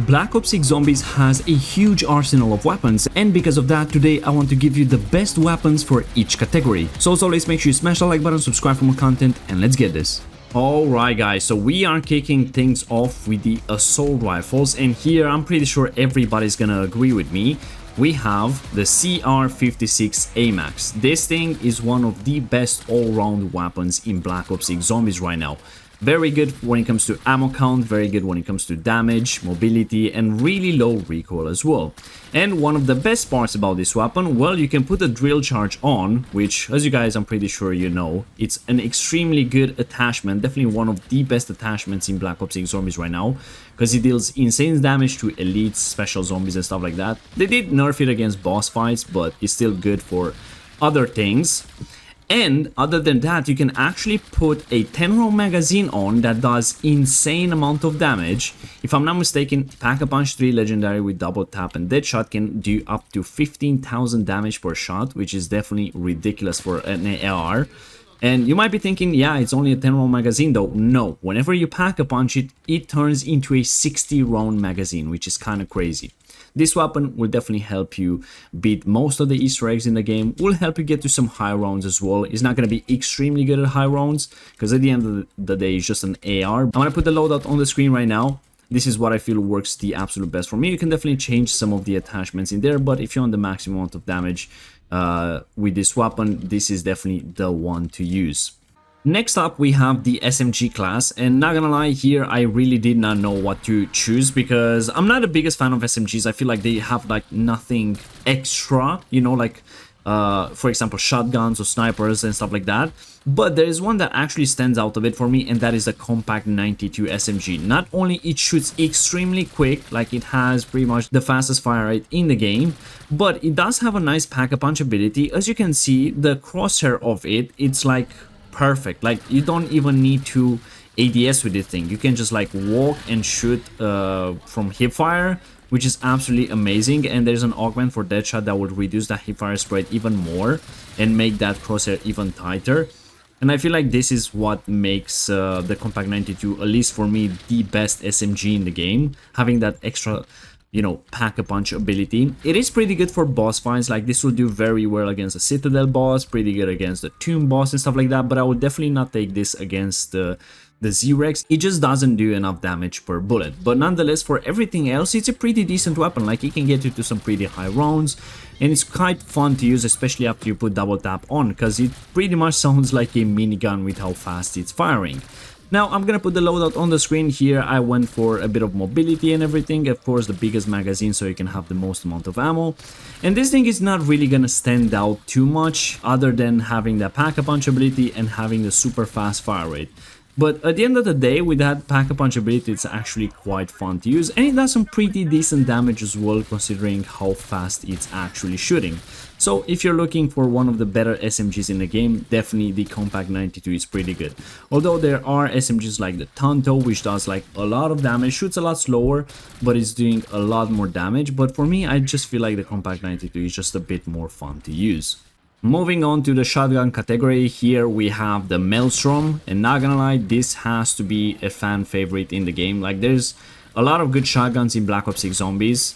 Black Ops 6 Zombies has a huge arsenal of weapons, and because of that, today I want to give you the best weapons for each category. So as always, make sure you smash the like button, subscribe for more content, and let's get this. Alright guys, so we are kicking things off with the assault rifles, and here I'm pretty sure everybody's gonna agree with me. We have the CR56 AMAX. This thing is one of the best all-round weapons in Black Ops 6 Zombies right now. Very good when it comes to ammo count, very good when it comes to damage, mobility, and really low recoil as well. And one of the best parts about this weapon, well, you can put a drill charge on, which, as you guys, I'm pretty sure you know, it's an extremely good attachment, definitely one of the best attachments in Black Ops 6 Zombies right now, because it deals insane damage to elites, special zombies, and stuff like that. They did nerf it against boss fights, but it's still good for other things. And other than that, you can actually put a 10-round magazine on that does insane amount of damage. If I'm not mistaken, Pack-a-Punch 3 Legendary with double tap and deadshot can do up to 15,000 damage per shot, which is definitely ridiculous for an AR. And you might be thinking, yeah, it's only a 10-round magazine though. No, whenever you Pack-a-Punch it, it turns into a 60-round magazine, which is kind of crazy. This weapon will definitely help you beat most of the Easter eggs in the game, will help you get to some high rounds as well. It's not going to be extremely good at high rounds, because at the end of the day, it's just an AR. I'm going to put the loadout on the screen right now. This is what I feel works the absolute best for me. You can definitely change some of the attachments in there, but if you want the maximum amount of damage with this weapon, this is definitely the one to use. Next up, we have the SMG class, and not gonna lie, here I really did not know what to choose, because I'm not the biggest fan of SMGs. I feel like they have like nothing extra, you know, like for example shotguns or snipers and stuff like that. But there is one that actually stands out a bit for me, and that is the Compact 92 SMG. Not only it shoots extremely quick, like it has pretty much the fastest fire rate in the game, but it does have a nice pack-a-punch ability. As you can see, the crosshair of it, it's like perfect. Like, you don't even need to ADS with this thing. You can just like walk and shoot from hipfire, which is absolutely amazing. And there's an augment for deadshot that would reduce that hipfire spread even more and make that crosshair even tighter. And I feel like this is what makes the Compact 92, at least for me, the best SMG in the game, having that extra, you know, pack-a-punch ability. It is pretty good for boss fights. Like, this will do very well against a Citadel boss, pretty good against the Tomb boss and stuff like that, but I would definitely not take this against the Z-Rex. It just doesn't do enough damage per bullet. But nonetheless, for everything else, it's a pretty decent weapon. Like, it can get you to some pretty high rounds, and it's quite fun to use, especially after you put double tap on, because it pretty much sounds like a minigun with how fast it's firing. Now, I'm gonna put the loadout on the screen here. I went for a bit of mobility and everything. Of course, the biggest magazine so you can have the most amount of ammo. And this thing is not really gonna stand out too much, other than having the pack-a-punch ability and having the super fast fire rate. But at the end of the day, with that pack-a-punch ability, it's actually quite fun to use. And it does some pretty decent damage as well, considering how fast it's actually shooting. So if you're looking for one of the better SMGs in the game, definitely the Compact 92 is pretty good. Although there are SMGs like the Tonto, which does like a lot of damage, shoots a lot slower, but is doing a lot more damage. But for me, I just feel like the Compact 92 is just a bit more fun to use. Moving on to the shotgun category, here we have the Maelstrom, and not gonna lie, this has to be a fan favorite in the game. Like, there's a lot of good shotguns in Black Ops 6 Zombies.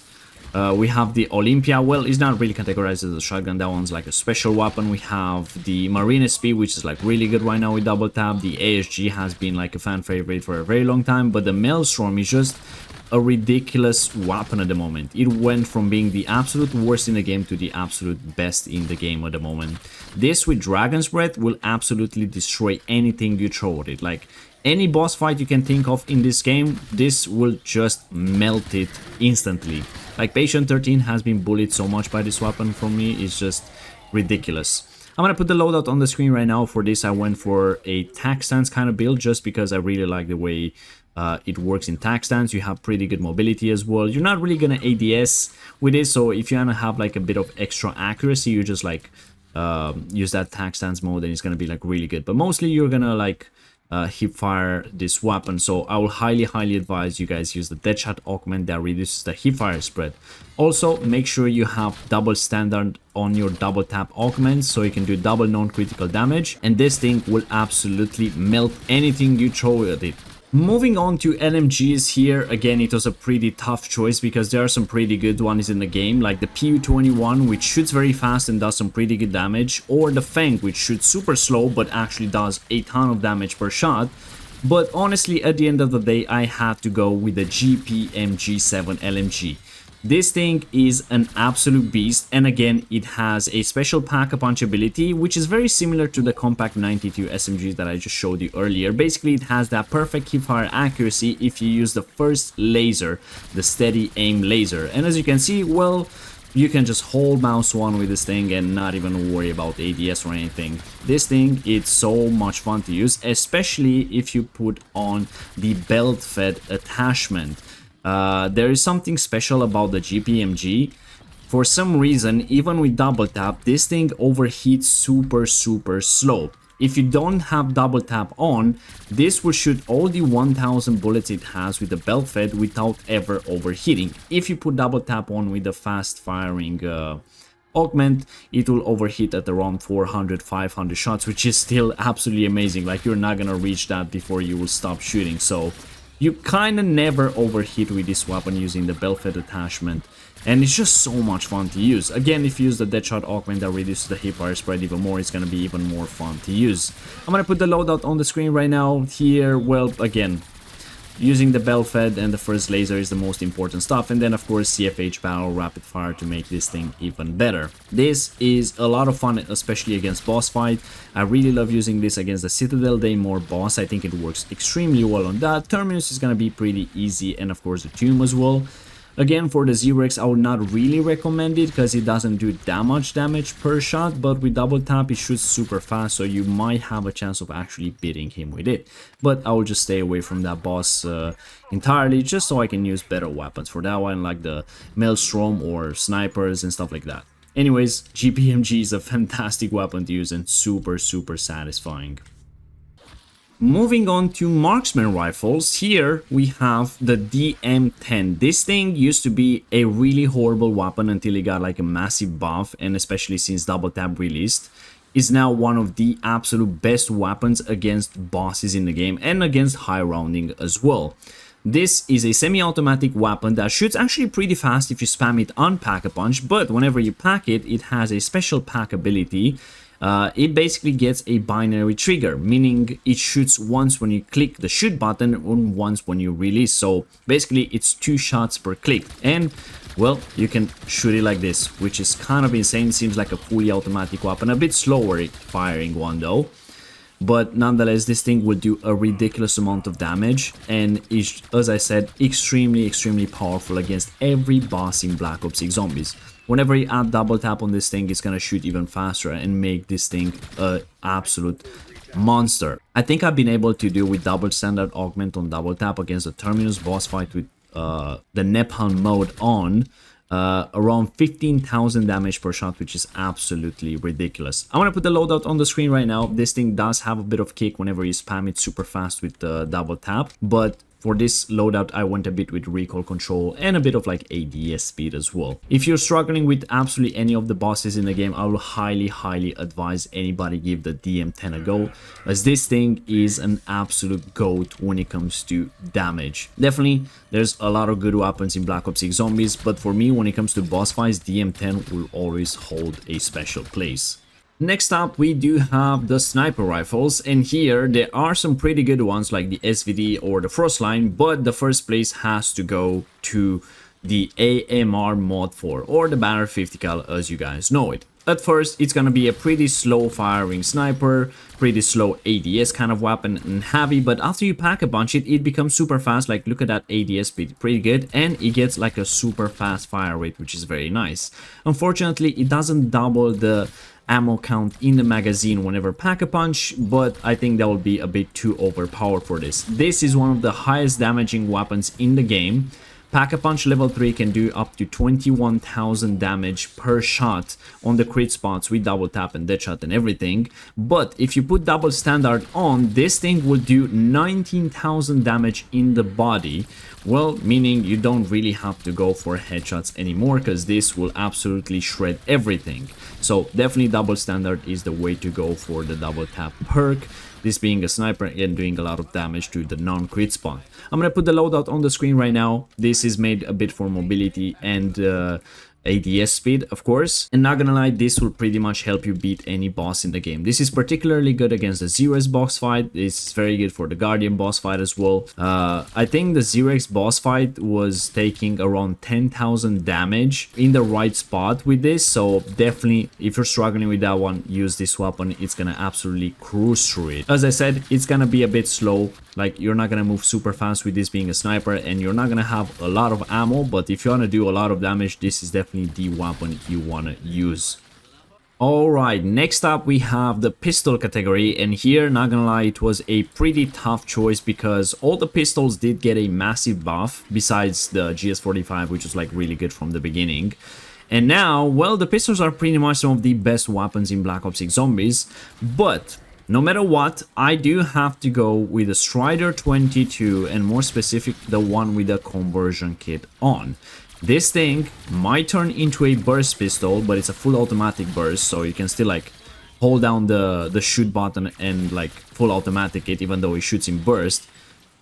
We have the Olympia. Well, it's not really categorized as a shotgun, that one's like a special weapon. We have the Marine SP, which is like really good right now with double tap. The ASG has been like a fan favorite for a very long time, but the Maelstrom is just a ridiculous weapon at the moment. It went from being the absolute worst in the game to the absolute best in the game at the moment. This with Dragon's Breath will absolutely destroy anything you throw at it. Like, any boss fight you can think of in this game, this will just melt it instantly. Like, Patient 13 has been bullied so much by this weapon. For me, it's just ridiculous. I'm gonna put the loadout on the screen right now. For this, I went for a tac stance kind of build, just because I really like the way it works in tac stance. You have pretty good mobility as well. You're not really gonna ADS with this, so if you wanna have like a bit of extra accuracy, you just like use that tac stance mode, and it's gonna be like really good. But mostly you're gonna like hip fire this weapon, so I will highly advise you guys use the deadshot augment that reduces the hip fire spread. Also, make sure you have double standard on your double tap augments, so you can do double non-critical damage, and this thing will absolutely melt anything you throw at it. Moving on to LMGs here, again it was a pretty tough choice because there are some pretty good ones in the game, like the PU-21, which shoots very fast and does some pretty good damage, or the Fang, which shoots super slow but actually does a ton of damage per shot. But honestly, at the end of the day, I had to go with the GPM-G7 LMG. This thing is an absolute beast, and again it has a special pack-a-punch ability, which is very similar to the Compact 92 SMGs that I just showed you earlier. Basically, it has that perfect hipfire accuracy if you use the first laser, the steady aim laser. And as you can see, well, you can just hold mouse 1 with this thing and not even worry about ADS or anything. This thing, it's so much fun to use, especially if you put on the belt-fed attachment. There is something special about the GPMG. For some reason, even with double tap, this thing overheats super slow. If you don't have double tap on, this will shoot all the 1000 bullets it has with the belt fed without ever overheating. If you put double tap on with the fast firing augment, it will overheat at around 400-500 shots, which is still absolutely amazing. Like, you're not gonna reach that before you will stop shooting. So you kind of never overheat with this weapon using the belt-fed attachment, and it's just so much fun to use. Again, if you use the Deadshot augment that reduces the hipfire spread even more, it's going to be even more fun to use. I'm going to put the loadout on the screen right now. Here, well, again, using the belt-fed and the first laser is the most important stuff, and then of course CFH barrel rapid fire to make this thing even better. This is a lot of fun, especially against boss fight. I really love using this against the Citadel Daymore boss. I think it works extremely well on that. Terminus is gonna be pretty easy, and of course the Tomb as well. Again, for the Zerex, I would not really recommend it because it doesn't do that much damage per shot, but with double tap it shoots super fast, so you might have a chance of actually beating him with it. But I will just stay away from that boss entirely, just so I can use better weapons for that one, like the Maelstrom or snipers and stuff like that. Anyways, GPMG is a fantastic weapon to use and super satisfying. Moving on to Marksman rifles, here we have the DM10. This thing used to be a really horrible weapon until it got like a massive buff, and especially since double tap released, is now one of the absolute best weapons against bosses in the game and against high rounding as well. This is a semi-automatic weapon that shoots actually pretty fast if you spam it on Pack-a-Punch, but whenever you pack it, it has a special pack ability. It basically gets a binary trigger, meaning it shoots once when you click the shoot button and once when you release. So basically it's 2 shots per click, and well, you can shoot it like this, which is kind of insane. Seems like a fully automatic weapon, a bit slower firing one though, but nonetheless this thing will do a ridiculous amount of damage and is, as I said, extremely powerful against every boss in Black Ops 6 Zombies. Whenever you add double tap on this thing, it's gonna shoot even faster and make this thing an absolute monster. I think I've been able to do with double standard augment on double tap against the Terminus boss fight with the Nepal mode on around 15,000 damage per shot, which is absolutely ridiculous. I'm gonna put the loadout on the screen right now. This thing does have a bit of kick whenever you spam it super fast with the double tap, but for this loadout, I went a bit with recoil control and a bit of like ADS speed as well. If you're struggling with absolutely any of the bosses in the game, I will highly advise anybody give the DM10 a go, as this thing is an absolute goat when it comes to damage. Definitely, there's a lot of good weapons in Black Ops 6 Zombies, but for me, when it comes to boss fights, DM10 will always hold a special place. Next up, we do have the sniper rifles, and here there are some pretty good ones like the SVD or the Frostline, but the first place has to go to the AMR Mod 4 or the Banner 50 cal as you guys know it. At first, it's gonna be a pretty slow firing sniper, pretty slow ADS kind of weapon and heavy, but after you pack a bunch it becomes super fast. Like, look at that ADS speed, pretty good, and it gets like a super fast fire rate, which is very nice. Unfortunately, it doesn't double the ammo count in the magazine whenever Pack-a-Punch, but I think that will be a bit too overpowered for this. This is one of the highest damaging weapons in the game. Pack-a-Punch level 3 can do up to 21,000 damage per shot on the crit spots with double tap and deadshot and everything, but if you put double standard on, this thing will do 19,000 damage in the body. Well, meaning you don't really have to go for headshots anymore, because this will absolutely shred everything. So definitely double standard is the way to go for the double tap perk. this being a sniper and doing a lot of damage to the non-crit spot. I'm gonna put the loadout on the screen right now. This is made a bit for mobility and ADS speed, of course, and not gonna lie, this will pretty much help you beat any boss in the game. This is particularly good against the 0x boss fight. It's very good for the Guardian boss fight as well. I think the 0x boss fight was taking around 10,000 damage in the right spot with this, so definitely if you're struggling with that one, use this weapon. It's gonna absolutely cruise through it. As I said, it's gonna be a bit slow, like you're not gonna move super fast with this being a sniper, and you're not gonna have a lot of ammo, but if you want to do a lot of damage, this is definitely the weapon you want to use. Alright, next up we have the pistol category, and here, not gonna lie, it was a pretty tough choice because all the pistols did get a massive buff besides the GS45, which was like really good from the beginning. And now, well, the pistols are pretty much some of the best weapons in Black Ops 6 Zombies, but no matter what, I do have to go with the Strider 22, and more specific, the one with the conversion kit on. This thing might turn into a burst pistol, but it's a full automatic burst, so you can still like hold down the shoot button and like full automatic it, even though it shoots in burst.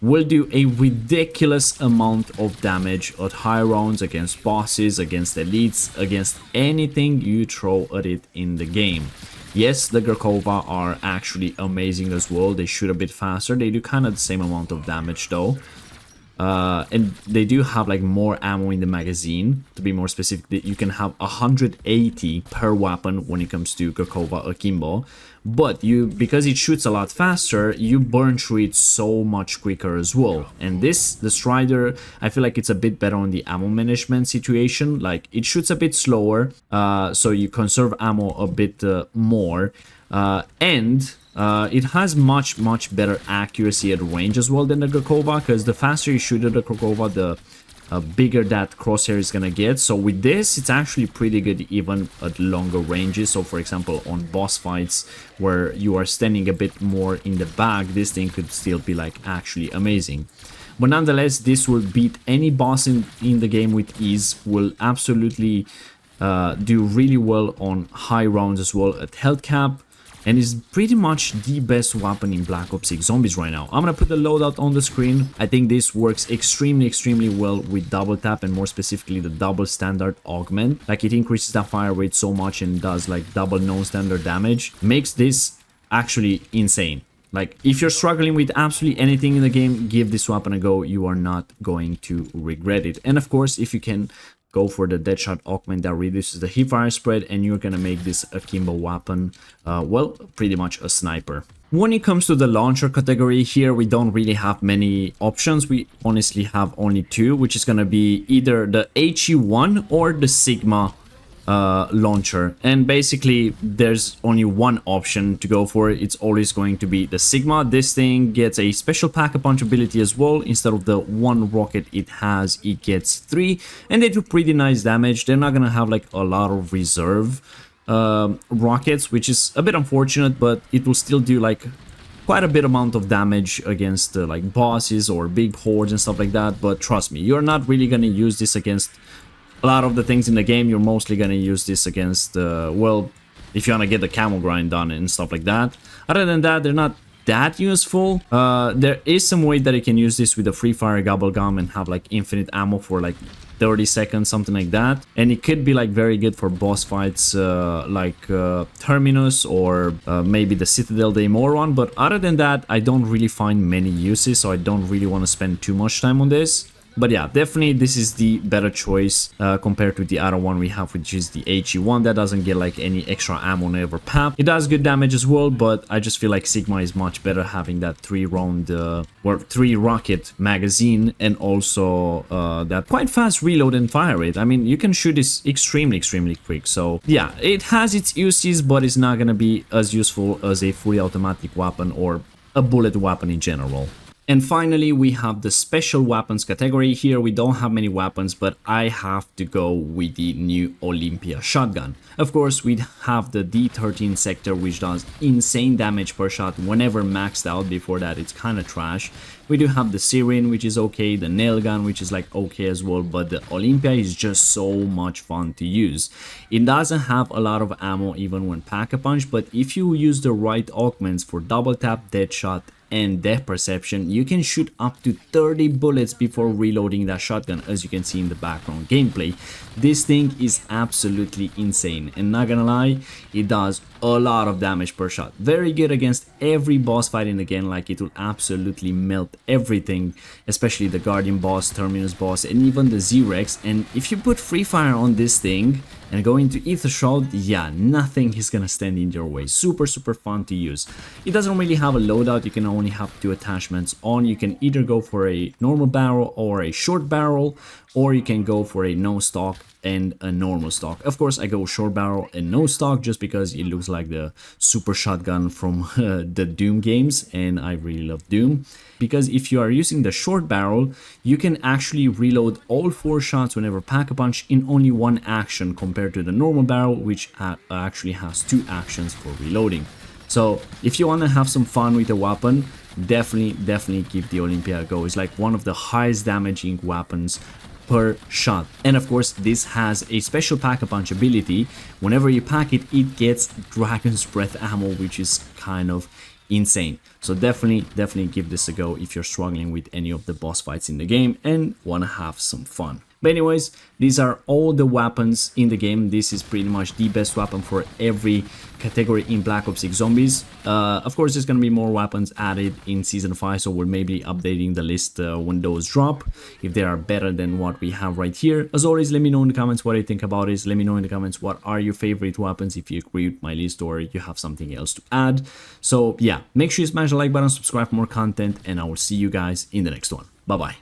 Will do a ridiculous amount of damage at high rounds, against bosses, against elites, against anything you throw at it in the game. Yes, the Gurkova are actually amazing as well. They shoot a bit faster. They do kind of the same amount of damage though. And they do have like more ammo in the magazine. To be more specific, you can have 180 per weapon when it comes to Gurkova Akimbo. But because it shoots a lot faster, you burn through it so much quicker as well. And the Strider, I feel like it's a bit better on the ammo management situation. Like it shoots a bit slower, so you conserve ammo a bit more, and it has much better accuracy at range as well than the Gurkova, because the faster you shoot at the Gurkova, the bigger that crosshair is gonna get. So with this, it's actually pretty good even at longer ranges. So for example, on boss fights where you are standing a bit more in the back, this thing could still be like actually amazing. But nonetheless, this will beat any boss in the game with ease, will absolutely do really well on high rounds as well at health cap, and is pretty much the best weapon in Black Ops 6 Zombies right now. I'm gonna put the loadout on the screen. I think this works extremely well with double tap, and more specifically the double standard augment. Like it increases the fire rate so much and does like double non-standard damage. Makes this actually insane. Like if you're struggling with absolutely anything in the game, give this weapon a go. You are not going to regret it. And of course, if you can, go for the Deadshot augment that reduces the hipfire spread, and you're gonna make this akimbo weapon, well, pretty much a sniper. When it comes to the launcher category, here we don't really have many options. We honestly have only two, which is gonna be either the HE1 or the Sigma launcher, and basically there's only one option to go for. It's always going to be the Sigma. This thing gets a special pack-a-punch ability as well. Instead of the one rocket it has, it gets 3, and they do pretty nice damage. They're not gonna have like a lot of reserve rockets, which is a bit unfortunate, but it will still do like quite a bit amount of damage against like bosses or big hordes and stuff like that. But trust me, you're not really gonna use this against a lot of the things in the game. You're mostly gonna use this against, well, if you wanna get the camel grind done and stuff like that. Other than that, they're not that useful. There is some way that you can use this with a free fire gobble gum and have like infinite ammo for like 30 seconds, something like that. And it could be like very good for boss fights like Terminus or maybe the Citadel Day Moron. But other than that, I don't really find many uses, so I don't really want to spend too much time on this. But yeah, definitely this is the better choice compared to the other one we have, which is the HE1 that doesn't get like any extra ammo never pap. It does good damage as well, but I just feel like Sigma is much better having that 3-round or 3-rocket magazine, and also that quite fast reload and fire rate. I mean, you can shoot this extremely quick. So yeah, it has its uses, but it's not gonna be as useful as a fully automatic weapon or a bullet weapon in general. And finally, we have the special weapons category. Here we don't have many weapons, but I have to go with the new Olympia shotgun. Of course, we have the D13 sector, which does insane damage per shot whenever maxed out. Before that, it's kind of trash. We do have the Syrian, which is okay, the nail gun, which is like okay as well, but the Olympia is just so much fun to use. It doesn't have a lot of ammo even when pack-a-punch, but if you use the right augments for double tap, dead shot, and depth perception, you can shoot up to 30 bullets before reloading that shotgun, as you can see in the background gameplay. This thing is absolutely insane, and not gonna lie, it does a lot of damage per shot. Very good against every boss fight in the game, like it will absolutely melt everything, especially the Guardian boss, Terminus boss, and even the Z-Rex. And if you put free fire on this thing and go into Ether Shroud, yeah, nothing is gonna stand in your way. Super fun to use. It doesn't really have a loadout, you can only have 2 attachments on. You can either go for a normal barrel or a short barrel, or you can go for a no stock and a normal stock. Of course, I go short barrel and no stock just because it looks like the super shotgun from the Doom games, and I really love Doom. Because if you are using the short barrel, you can actually reload all 4 shots whenever pack-a-punch in only 1 action, compared to the normal barrel, which actually has 2 actions for reloading. So if you want to have some fun with the weapon, definitely give the Olympia a go. It's like one of the highest damaging weapons per shot. And of course, this has a special pack-a-punch ability. Whenever you pack it, it gets Dragon's Breath ammo, which is kind of insane. So definitely give this a go if you're struggling with any of the boss fights in the game and want to have some fun. But anyways, these are all the weapons in the game. This is pretty much the best weapon for every category in Black Ops 6 Zombies. Of course, there's going to be more weapons added in Season 5, so we're maybe updating the list when those drop, if they are better than what we have right here. As always, let me know in the comments what you think about this. Let me know in the comments what are your favorite weapons, if you agree with my list or you have something else to add. So yeah, make sure you smash the like button, subscribe for more content, and I will see you guys in the next one. Bye-bye.